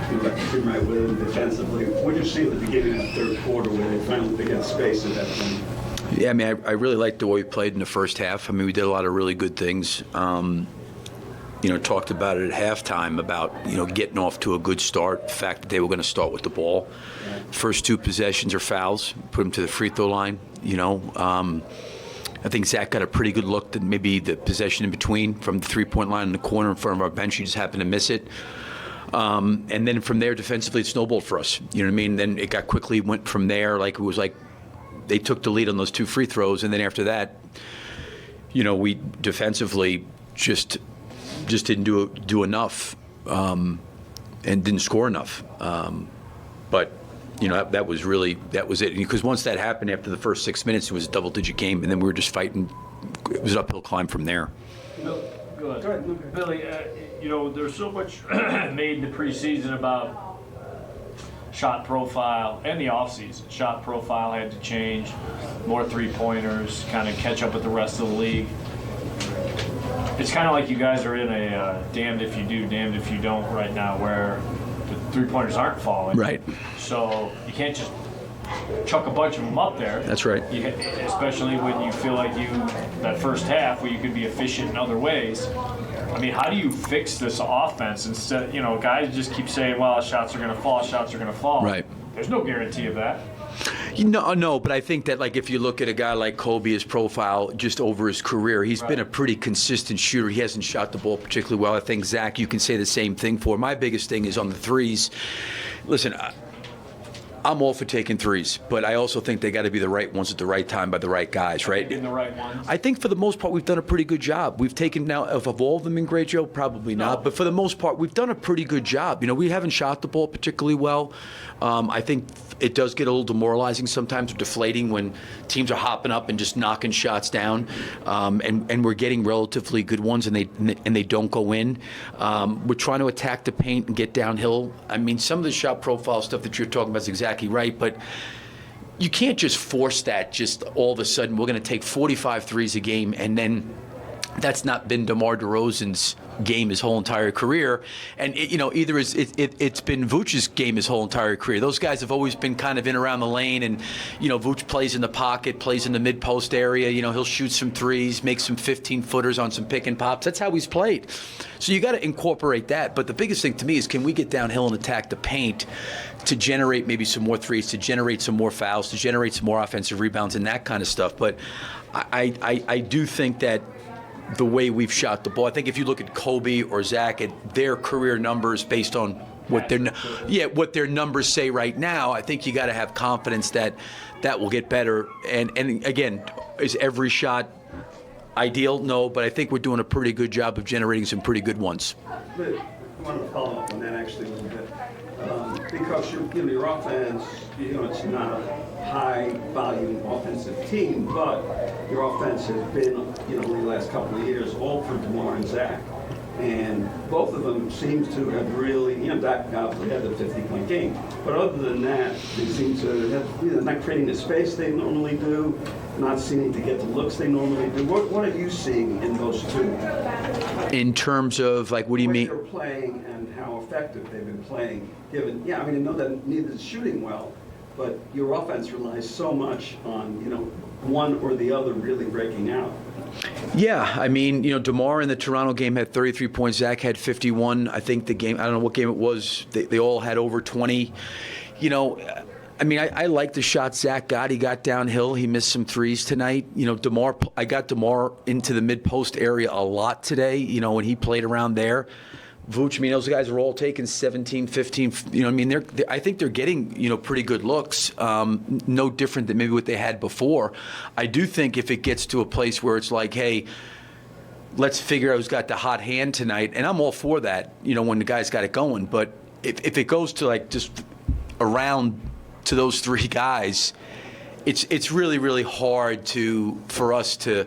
came right with them defensively. What did you see at the beginning of the third quarter where they finally got space at that point? Yeah, I mean, I really liked the way we played in the first half. I mean, we did a lot of really good things. Talked about it at halftime about, getting off to a good start, the fact that they were going to start with the ball. First two possessions are fouls, put them to the free throw line, I think Zach got a pretty good look at maybe the possession in between from the three-point line in the corner in front of our bench. He just happened to miss it. And then from there, defensively, it snowballed for us. You know what I mean? Then it got quickly, went from there. It was like they took the lead on those two free throws. And then after that, we defensively just didn't do enough and didn't score enough. But that was it. Because once that happened, after the first 6 minutes, it was a double-digit game, and then we were just fighting. It was an uphill climb from there. Go ahead. Billy, there's so much made in the preseason about shot profile and the offseason. Shot profile had to change, more three-pointers, kind of catch up with the rest of the league. It's kind of like you guys are in a damned if you do, damned if you don't right now, where the three-pointers aren't falling. Right. So you can't just chuck a bunch of them up there. That's right. Especially when you feel like that first half where you could be efficient in other ways. I mean, how do you fix this offense instead? Guys just keep saying, well, shots are going to fall, shots are going to fall. Right. There's no guarantee of that. No, but I think that if you look at a guy like Kobe, his profile just over his career, he's been a pretty consistent shooter. He hasn't shot the ball particularly well. I think, Zach, you can say the same thing for. My biggest thing is on the threes. Listen, I'm all for taking threes, but I also think they got to be the right ones at the right time by the right guys, right? Taking the right ones. I think for the most part we've done a pretty good job. We've taken now, have all of them been great, Joe? Probably not, but for the most part we've done a pretty good job. We haven't shot the ball particularly well. I think it does get a little demoralizing sometimes, or deflating when teams are hopping up and just knocking shots down, and we're getting relatively good ones and they don't go in. We're trying to attack the paint and get downhill. I mean, some of the shot profile stuff that you're talking about is exactly right, but you can't just force that just all of a sudden. We're going to take 45 threes a game, and then that's not been DeMar DeRozan's game his whole entire career, and it's been Vooch's game his whole entire career. Those guys have always been kind of in around the lane, and Vooch plays in the pocket, plays in the mid-post area. He'll shoot some threes, make some 15-footers on some pick and pops. That's how he's played. So you got to incorporate that. But the biggest thing to me is, can we get downhill and attack the paint to generate maybe some more threes, to generate some more fouls, to generate some more offensive rebounds and that kind of stuff. But I do think that the way we've shot the ball, I think if you look at Kobe or Zach at their career numbers based on what their numbers say right now, I think you got to have confidence that will get better. And again, is every shot ideal? No, but I think we're doing a pretty good job of generating some pretty good ones. But I want to follow up on that actually a little bit, because your offense, it's not a high volume offensive team, but your offense has been, in the last couple of years, all for DeMar and Zach. And both of them seem to have really, Zach obviously had the 50-point game, but other than that, they seem to have, not creating the space they normally do, not seeming to get the looks they normally do. What are you seeing in those two? In terms of, what do you mean? They're playing and how effective they've been playing, given, I know that neither is shooting well, but your offense relies so much on, one or the other really breaking out. Yeah, I mean, DeMar in the Toronto game had 33 points. Zach had 51. I think the game, I don't know what game it was, they all had over 20. I like the shots Zach got. He got downhill. He missed some threes tonight. I got DeMar into the mid-post area a lot today, when he played around there. Vooch, those guys are all taking 17, 15, I think they're getting, pretty good looks, no different than maybe what they had before. I do think if it gets to a place where it's like, hey, let's figure out who's got the hot hand tonight, and I'm all for that, when the guy's got it going, but if it goes to just around to those three guys, it's really, really hard for us to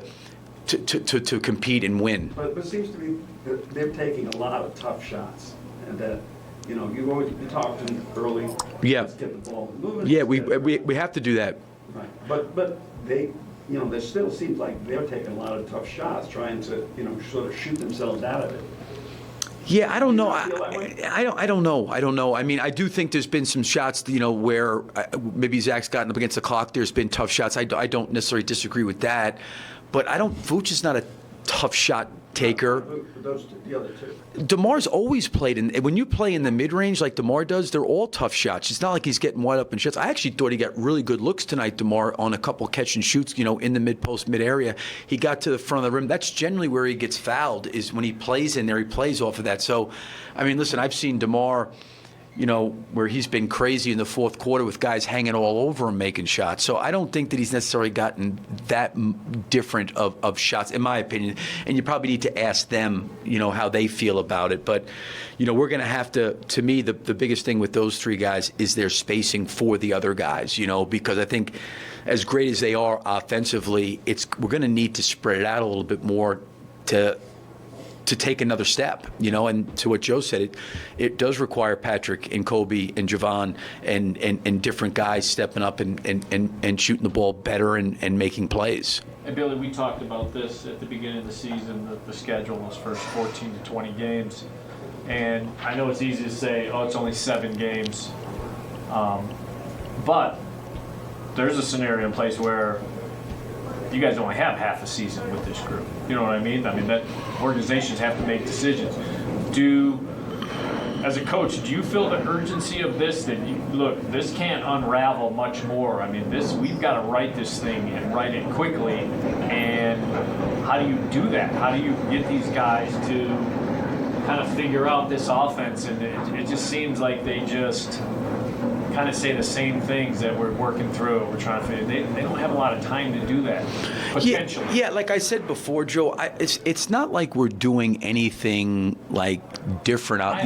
compete and win. But it seems to me that they're taking a lot of tough shots, and that you talked to them early. Yeah. Let's get the ball moving. Yeah, we have to do that. Right, but they there still seems like they're taking a lot of tough shots, trying to sort of shoot themselves out of it. Yeah, I don't know. You feel that way? I don't know. I don't know. I mean, I do think there's been some shots, where maybe Zach's gotten up against the clock. There's been tough shots. I don't necessarily disagree with that, but Vooch is not a tough shot taker. Those two, the other two. DeMar's always played when you play in the mid-range like DeMar does, they're all tough shots. It's not like he's getting wide open shots. I actually thought he got really good looks tonight, DeMar, on a couple catch and shoots, in the mid-post, mid-area. He got to the front of the rim. That's generally where he gets fouled, is when he plays in there. He plays off of that. So, I mean, listen, I've seen DeMar, where he's been crazy in the fourth quarter with guys hanging all over him making shots. So I don't think that he's necessarily gotten that different of shots, in my opinion. And you probably need to ask them, how they feel about it. But, we're going to have to me, the biggest thing with those three guys is their spacing for the other guys, because I think as great as they are offensively, we're going to need to spread it out a little bit more to take another step, and to what Joe said, it does require Patrick and Kobe and Javon and different guys stepping up and shooting the ball better and making plays. And Billy, we talked about this at the beginning of the season, the schedule, those first 14 to 20 games. And I know it's easy to say, it's only 7 games. But there's a scenario in place where you guys only have half a season with this group. You know what I mean? I mean, that organizations have to make decisions. As a coach, do you feel the urgency of this, that this can't unravel much more? I mean, we've got to write this thing and write it quickly. And how do you do that? How do you get these guys to kind of figure out this offense? And it just seems like they just kind of say the same things that we're working through. We're trying to figure. They don't have a lot of time to do that. Potentially. Yeah. Like I said before, Joe, it's not like we're doing anything like different out.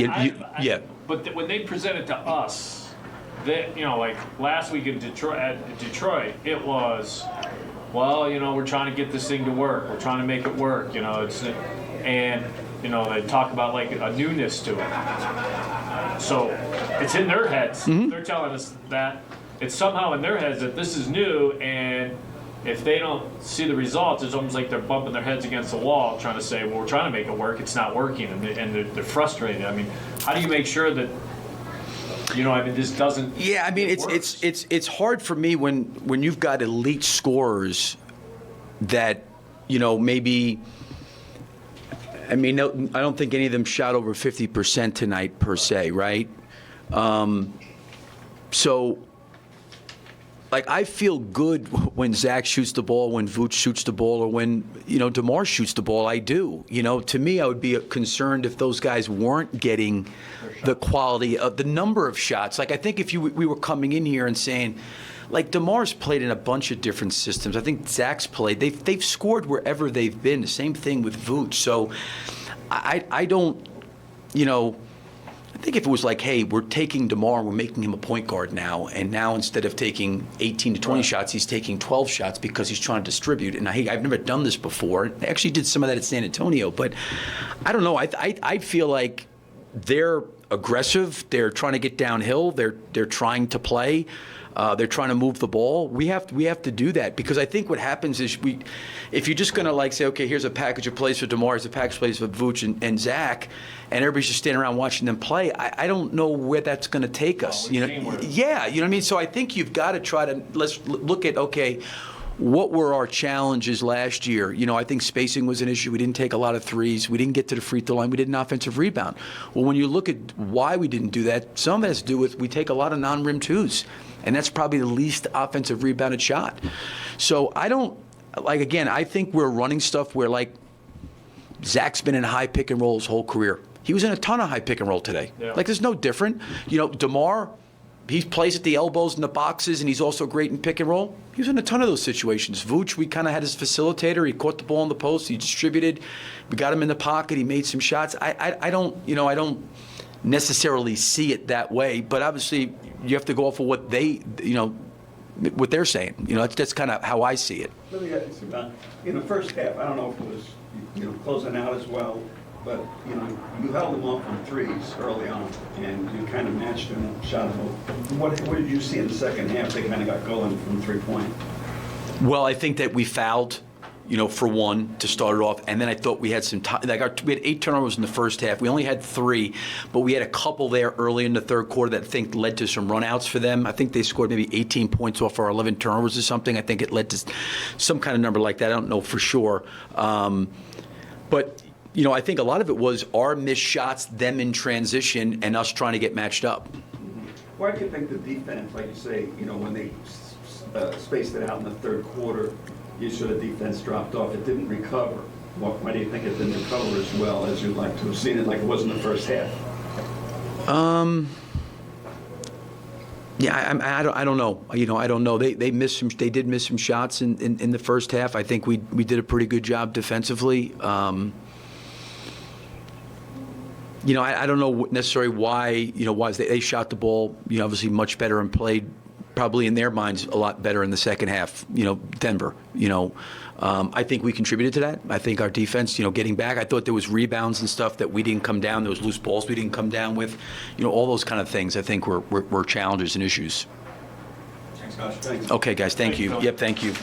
Yeah. But when they present it to us, like last week in Detroit, it was, we're trying to get this thing to work. We're trying to make it work. They talk about like a newness to it. So it's in their heads. Mm-hmm. They're telling us that it's somehow in their heads that this is new, and if they don't see the results, it's almost like they're bumping their heads against the wall trying to say, well, we're trying to make it work, it's not working, and they're frustrated. I mean, how do you make sure that, this doesn't... Yeah, I mean, it's hard for me when you've got elite scorers that, maybe... I mean, no, I don't think any of them shot over 50% tonight per se, right? So, like, I feel good when Zach shoots the ball, when Vooch shoots the ball, or when, DeMar shoots the ball. I do. To me, I would be concerned if those guys weren't getting the quality of the number of shots. Like, I think if we were coming in here and saying, like, DeMar's played in a bunch of different systems. I think Zach's played. They've scored wherever they've been. The same thing with Vooch. So I don't, I think if it was like, hey, we're taking DeMar, we're making him a point guard now, and now instead of taking 18 to 20 shots, he's taking 12 shots because he's trying to distribute. And I've never done this before. I actually did some of that at San Antonio. But I don't know. I feel like they're aggressive. They're trying to get downhill. They're trying to play. They're trying to move the ball. We have to do that, because I think what happens is if you're just going to say, okay, here's a package of plays for DeMar, here's a package of plays for Vooch and Zach, and everybody's just standing around watching them play, I don't know where that's going to take us. Yeah, you know what I mean? So I think you've got to try to, let's look at, okay, what were our challenges last year? I think spacing was an issue. We didn't take a lot of threes. We didn't get to the free throw line. We did an offensive rebound. Well, when you look at why we didn't do that, some of it has to do with we take a lot of non-rim twos. And that's probably the least offensive rebounded shot. So I don't, again, I think we're running stuff where, Zach's been in high pick and roll his whole career. He was in a ton of high pick and roll today. Yeah. There's no different. DeMar, he plays at the elbows and the boxes, and he's also great in pick and roll. He was in a ton of those situations. Vooch, we kind of had his facilitator. He caught the ball in the post. He distributed. We got him in the pocket. He made some shots. I don't necessarily see it that way, but obviously you have to go off of what what they're saying. That's kind of how I see it. Let me ask you about, in the first half, I don't know if it was closing out as well, but you held them off on threes early on, and you kind of matched them, shot them. What did you see in the second half? They kind of got going from 3-point. Well, I think that we fouled for one, to start it off. And then I thought we had we had 8 turnovers in the first half. We only had 3, but we had a couple there early in the third quarter that I think led to some runouts for them. I think they scored maybe 18 points off our 11 turnovers or something. I think it led to some kind of number like that. I don't know for sure. But I think a lot of it was our missed shots, them in transition, and us trying to get matched up. Why do you think the defense, like you say, when they spaced it out in the third quarter, you saw the defense dropped off, it didn't recover? Why do you think it didn't recover as well as you'd like to have seen it, like it was in the first half? Yeah, I don't know. I don't know. They did miss some shots in the first half. I think we did a pretty good job defensively. I don't know necessarily why. Why they shot the ball. Obviously much better and played probably in their minds a lot better in the second half. Denver. I think we contributed to that. I think our defense, getting back. I thought there was rebounds and stuff that we didn't come down. There was loose balls we didn't come down with. All those kind of things. I think were challenges and issues. Thanks, Josh. Thanks. Okay, guys. Thank you. Thanks, Yep. Thank you.